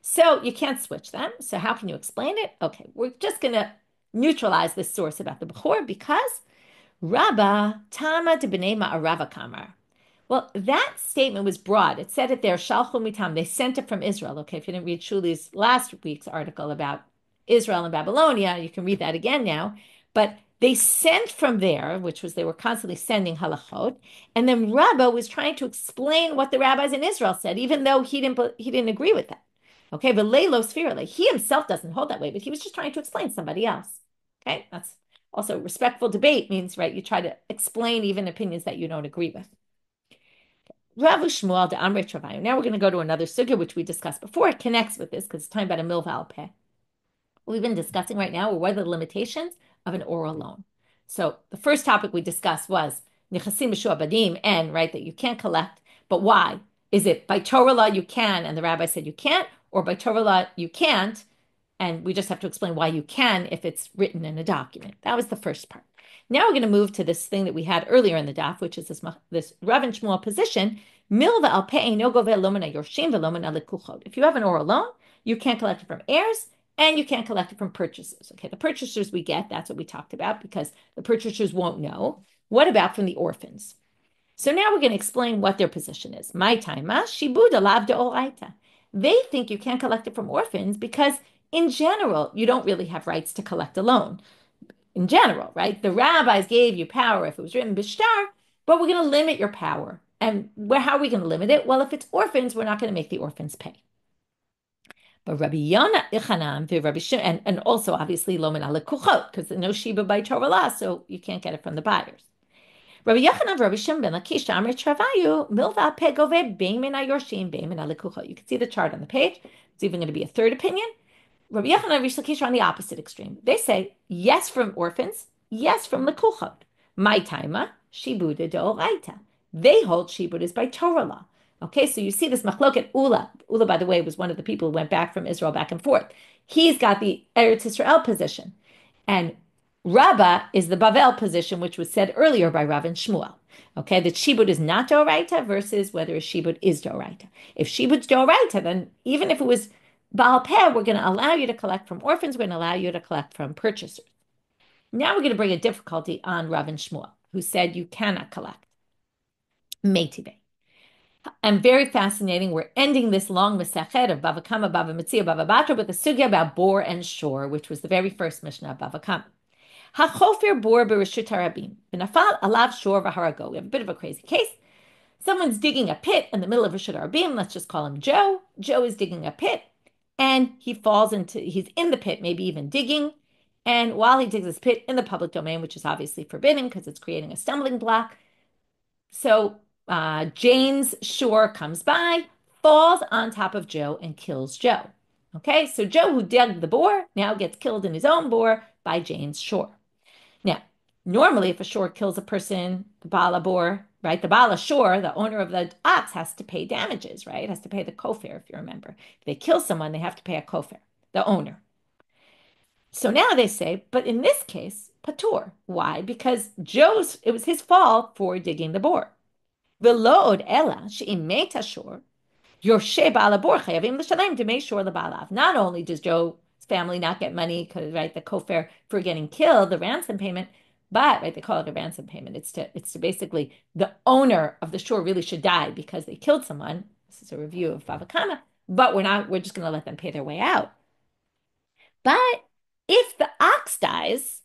So you can't switch them. So how can you explain it? Okay, we're just going to neutralize this source about the Bechor because Rabba Tama de B'nei Ma'arava Kamar. Well, that statement was broad. It said it there, Shalchu Mitam. They sent it from Israel. Okay, if you didn't read Shuli's last week's article about Israel and Babylonia, you can read that again now. But they sent from there, which was they were constantly sending halachot, and then Rabba was trying to explain what the rabbis in Israel said, even though he didn't agree with that. Okay, but Leilo Sphirale, he himself doesn't hold that way, but he was just trying to explain somebody else. Okay, that's also respectful debate means, right, you try to explain even opinions that you don't agree with. Rav Shmuel de Amre Travayu. Now we're going to go to another sugya, which we discussed before. It connects with this because it's talking about a milva al peh. What we've been discussing right now, what are the limitations of an oral loan? So the first topic we discussed was nichasim b'shu'abadim, and right that you can't collect. But why? Is it by Torah law you can, and the rabbi said you can't, or by Torah law you can't, and we just have to explain why you can if it's written in a document? That was the first part. Now we're going to move to this thing that we had earlier in the daf, which is this Rav and Shmuel position. Milva al pei no gove lomana yorshim velomana lekuchot. If you have an oral loan, you can't collect it from heirs, and you can't collect it from purchasers. Okay, the purchasers we get, that's what we talked about, because the purchasers won't know. What about from the orphans? So now we're going to explain what their position is. My time, shibud alav deoraita. They think you can't collect it from orphans because, in general, you don't really have rights to collect a loan. In general, right? The rabbis gave you power if it was written bishtar, but we're going to limit your power. And how are we going to limit it? Well, if it's orphans, we're not going to make the orphans pay. But Rabbi Yonah Ichanan, Rabbi Shimon, and also obviously Loman ala Kuchot, because there's no Shiba by Torah law, so you can't get it from the buyers. Rabbi Yochanan, Rabbi Shimon ben Lakish, Amrit Travayu, Milva Pegove, Beimin Ayorshim, Beimin ala Kuchot. You can see the chart on the page. It's even going to be a third opinion. Rabbi Yochanan and Rabbi Lakish are on the opposite extreme. They say yes from orphans, Yes, from lekuchot. My taima, shibuda deoraita. They hold shibud is by Torah law. Okay, so you see this machloket Ula. Ula, by the way, was one of the people who went back from Israel back and forth. He's got the Eretz Israel position. And Rabbah is the Bavel position, which was said earlier by Rav and Shmuel. Okay, that shibud is not doraita versus whether a shibud is doraita. If shibud's doraita, then even if it was Baal Peh, we're going to allow you to collect from orphans, we're going to allow you to collect from purchasers. Now we're going to bring a difficulty on Rav and Shmuel, who said you cannot collect. Meitibay. And very fascinating. We're ending this long Masechet of Bava Kama, Bava Metzia, Bava Batra with a sugya about bor and shor, which was the very first Mishnah of Bava Kama. Hachofer bor bereshut harabim. V'nafal alav shor v'harago. We have a bit of a crazy case. Someone's digging a pit in the middle of Reshut Harabim. Let's just call him Joe. Joe is digging a pit, and he's in the pit, maybe even digging. And while he digs his pit in the public domain, which is obviously forbidden because it's creating a stumbling block, so Jane's shore comes by, falls on top of Joe, and kills Joe. Okay, so Joe, who dug the bore, now gets killed in his own bore by Jane's shore. Now, normally, if a shore kills a person, the Bala bore, right, the Bala shore, the owner of the ox, has to pay damages, right? Has to pay the kofer, if you remember. If they kill someone, they have to pay a kofer, the owner. So now they say, but in this case, patur. Why? Because it was his fault for digging the bore. V'lo ela she'im meta shor, yorshe ba'ala bor chayavim l'shalem demei shor leba'alav. Not only does Joe's family not get money because right the kofer for getting killed, the ransom payment, but right they call it a ransom payment. It's to basically the owner of the shore really should die because they killed someone. This is a review of Bava Kama, but we're just going to let them pay their way out. But if the ox dies,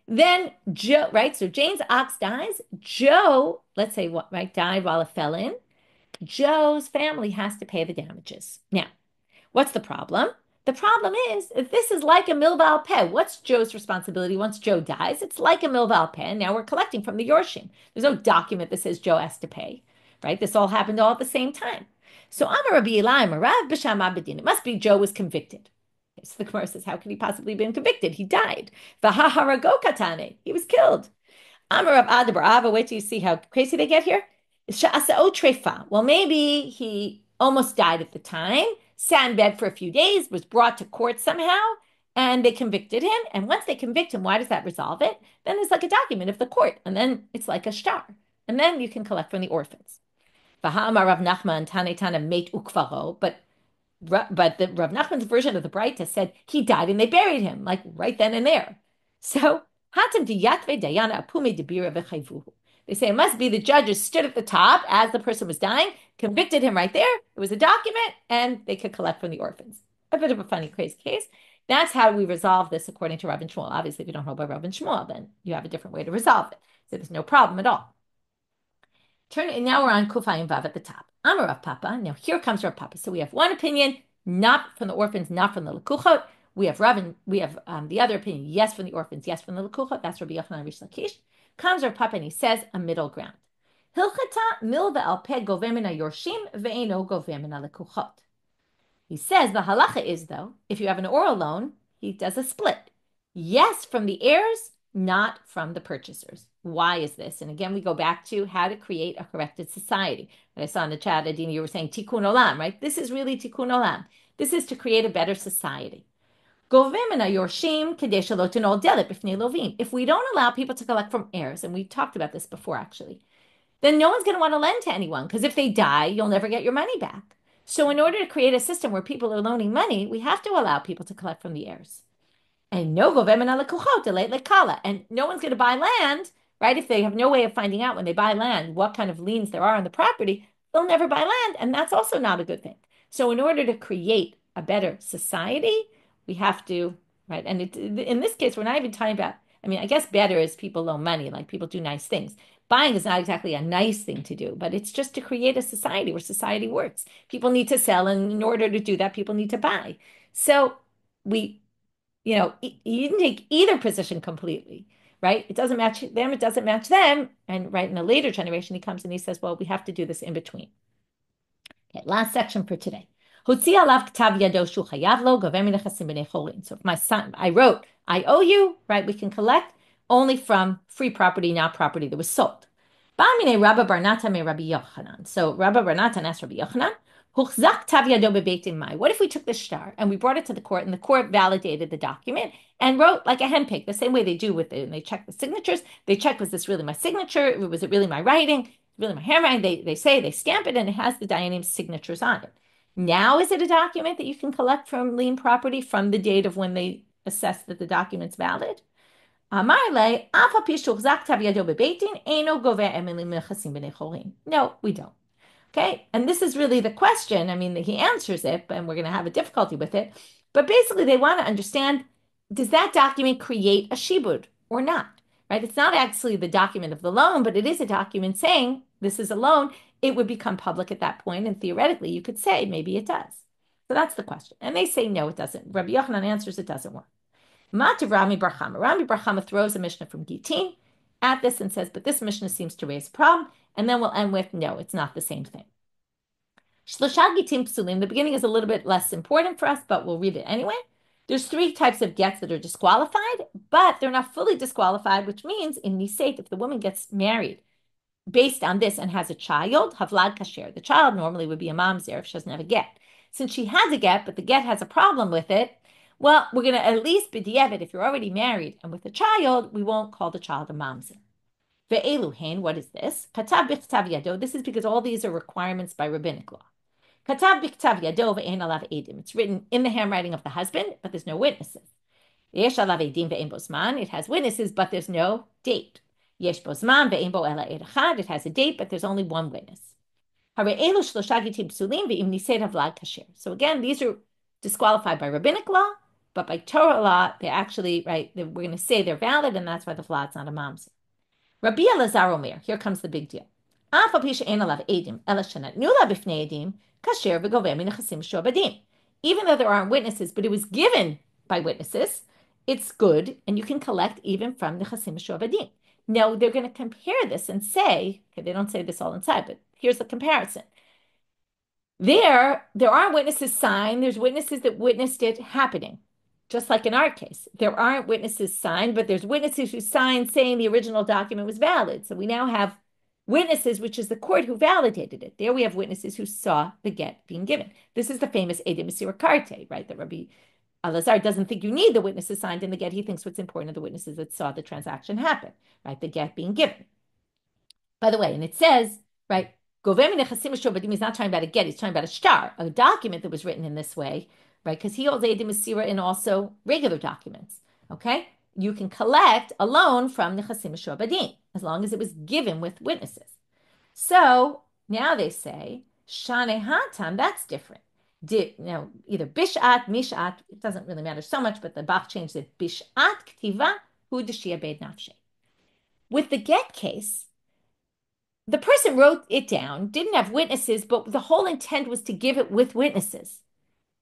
then Joe, right? So Jane's ox dies. Joe, let's say what, right, died while it fell in. Joe's family has to pay the damages. Now, what's the problem? The problem is if this is like a milval peh. What's Joe's responsibility once Joe dies? It's like a milval peh. Now we're collecting from the Yorshim. There's no document that says Joe has to pay, right? This all happened all at the same time. So Amar Rabbi Eli Marav B'Sham Abedin. It must be Joe was convicted. So the Gemara says, how could he possibly have been convicted? He died. V'haharago katane. He was killed. Amar Rav Ada bar Ava. Wait till you see how crazy they get here. Sha'asa'o trefa. Well, maybe he almost died at the time, sat in bed for a few days, was brought to court somehow, and they convicted him. And once they convict him, why does that resolve it? Then there's like a document of the court, and then it's like a shtar. And then you can collect from the orphans. V'ha'amar Rav Nachman tane tane meit ukvaro. But the Rav Nachman's version of the Breita said he died and they buried him, like right then and there. So, hatem diyatve dayana apume debira v'chayvuhu. They say it must be the judges stood at the top as the person was dying, convicted him right there. It was a document, and they could collect from the orphans. A bit of a funny, crazy case. That's how we resolve this according to Rav and Shmuel. Obviously, if you don't hold by Rav and Shmuel, then you have a different way to resolve it. So there's no problem at all. Now we're on Kufay and Vav at the top. Amar Rav Papa. Now here comes Rav Papa. So we have one opinion, not from the orphans, not from the lekuchot. We have the other opinion, yes from the orphans, yes from the lekuchot. That's Rabbi Yochanan Rish Lakish. Comes Rav Papa and he says a middle ground. Hilchata mil ve'al peh govemina yorshim ve'eno govemina lekuchot. He says the halacha is though, if you have an oral loan, he does a split. Yes from the heirs, not from the purchasers. Why is this? And again, we go back to how to create a corrected society. I saw in the chat, Adina, you were saying tikkun olam, right? This is really tikkun olam. This is to create a better society. If we don't allow people to collect from heirs, and we talked about this before actually, then no one's going to want to lend to anyone because if they die, you'll never get your money back. So in order to create a system where people are loaning money, we have to allow people to collect from the heirs. And no govemina lekuchot lekala. And no one's going to buy land, right? If they have no way of finding out when they buy land what kind of liens there are on the property, they'll never buy land. And that's also not a good thing. So in order to create a better society, we have to, right? And in this case, we're not even talking about, I mean, I guess better is people loan money, like people do nice things. Buying is not exactly a nice thing to do, but it's just to create a society where society works. People need to sell, and in order to do that, people need to buy. So you didn't take either position completely, right? It doesn't match them, it doesn't match them. And right in a later generation, he comes and he says, well, we have to do this in between. Okay, last section for today. So if my son, I wrote, I owe you, right? We can collect only from free property, not property that was sold. Ba'amine Rabba Barnata me Rabbi Yochanan. So Rabba Barnata asked Rabbi Yochanan, "Huchzak tav yado bebeitin mai." What if we took the star and we brought it to the court, and the court validated the document and wrote like a henpeck, the same way they do with it, and they check the signatures. They check, was this really my signature? Was it really my writing? Really my handwriting? They say, they stamp it, and it has the dayanim's signatures on it. Now, is it a document that you can collect from lien property from the date of when they assess that the document's valid? No, we don't. Okay. And this is really the question. I mean, he answers it, and we're going to have a difficulty with it. But basically, they want to understand, does that document create a shibud or not? Right? It's not actually the document of the loan, but it is a document saying this is a loan. It would become public at that point, and theoretically, you could say maybe it does. So that's the question. And they say no, it doesn't. Rabbi Yochanan answers it doesn't work. Mativ Rami Bar Chama. Rami Bar Chama throws a Mishnah from Gitin at this and says, but this Mishnah seems to raise a problem. And then we'll end with, no, it's not the same thing. Shlosha Gitim Psulim. The beginning is a little bit less important for us, but we'll read it anyway. There's 3 types of gets that are disqualified, but they're not fully disqualified, which means in Nisait, if the woman gets married based on this and has a child, Havlad Kasher, the child normally would be a mamzer if she doesn't have a get. Since she has a get, but the get has a problem with it, well, we're going to at least b'diavad, if you're already married and with a child, we won't call the child a mamzer. Ve'eluhen, what is this? Katav b'ktav yado. This is because all these are requirements by rabbinic law. Katav b'ktav yado ve'en alav edim. It's written in the handwriting of the husband, but there's no witnesses. Yesh alav edim ve'en bozman. It has witnesses, but there's no date. Yesh bozman ve'en bo ela ed echad. It has a date, but there's only one witness. So again, these are disqualified by rabbinic law, but by Torah law, they actually, right, we're going to say they're valid, and that's why the vlad's not a mamzer. Rabbi Elazar Omer, here comes the big deal. Even though there aren't witnesses, but it was given by witnesses, it's good, and you can collect even from the Nechasim Mishuabadim. Now, they're going to compare this and say, okay, they don't say this all inside, but here's the comparison. There aren't witnesses signed. There's witnesses that witnessed it happening. Just like in our case, there aren't witnesses signed, but there's witnesses who signed saying the original document was valid. So we now have witnesses, which is the court who validated it. There we have witnesses who saw the get being given. This is the famous Edem Mesira Karte, right? That Rabbi Elazar doesn't think you need the witnesses signed in the get. He thinks what's important are the witnesses that saw the transaction happen, right? The get being given. By the way, and it says, right, Govem Nechasim Mishuabadim, he's not talking about a get, he's talking about a shtar, a document that was written in this way, right? Because he holds Edem Mesira in also regular documents, okay? You can collect a loan from Nechasim Mishuabadim as long as it was given with witnesses. So now they say, Shane Hatam, that's different. Either Bishat, Mishat, it doesn't really matter so much, but the Bach changed it. Bishat Ktiva, Hu Deshia Beid Nafshe. With the get case, the person wrote it down, didn't have witnesses, but the whole intent was to give it with witnesses.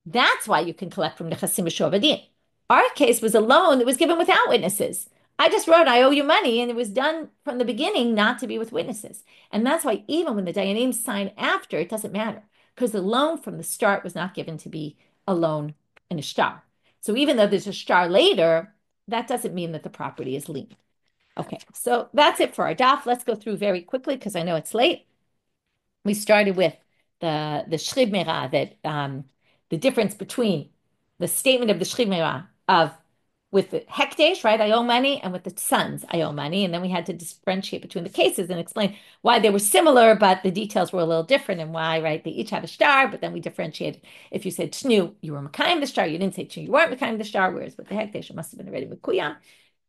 That's why you can collect from the Nechasim Mishuabadim. Our case was a loan that was given without witnesses. I just wrote, I owe you money, and it was done from the beginning not to be with witnesses. And that's why even when the Dayanim sign after, it doesn't matter, because the loan from the start was not given to be a loan and a shtar. So even though there's a shtar later, that doesn't mean that the property is liened. Okay, so that's it for our daf. Let's go through very quickly because I know it's late. We started with the Shchib Merah, that the difference between the statement of the Shchib Merah of with the hekdesh, right, I owe money, and with the sons, I owe money. And then we had to differentiate between the cases and explain why they were similar, but the details were a little different, and why, right, they each had a star, but then we differentiated. If you said Tnu, you were Makayim the star, you didn't say Tnu, you weren't Makayim the star, whereas with the hekdesh, it must have been already Makuyam.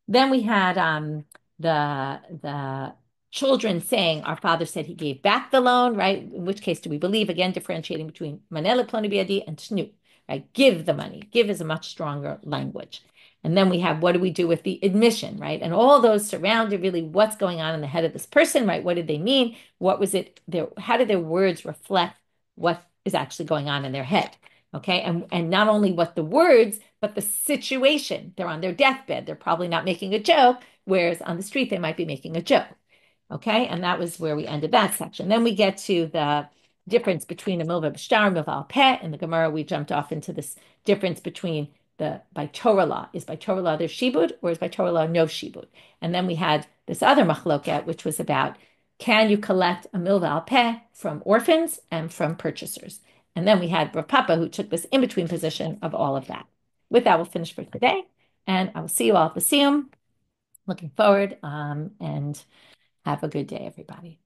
Then we had the children saying, our father said he gave back the loan, right? In which case do we believe? Again, differentiating between Manela Ploni Biadi and Tnu, right? Give the money. Give is a much stronger language. And then we have, what do we do with the admission, right? And all those surrounded really what's going on in the head of this person, right? What did they mean? What was it? How did their words reflect what is actually going on in their head? Okay, and not only what the words, but the situation. They're on their deathbed. They're probably not making a joke, whereas on the street they might be making a joke. Okay, and that was where we ended that section. Then we get to the difference between a milva b'shtar and milva al peh. In the Gemara, we jumped off into this difference between the by Torah law. Is by Torah law there's shibud, or is by Torah law no shibud? And then we had this other machloket, which was about can you collect a milva al peh from orphans and from purchasers? And then we had Rav Papa, who took this in-between position of all of that. With that, we'll finish for today. And I will see you all at the Siyum. Looking forward, and have a good day, everybody.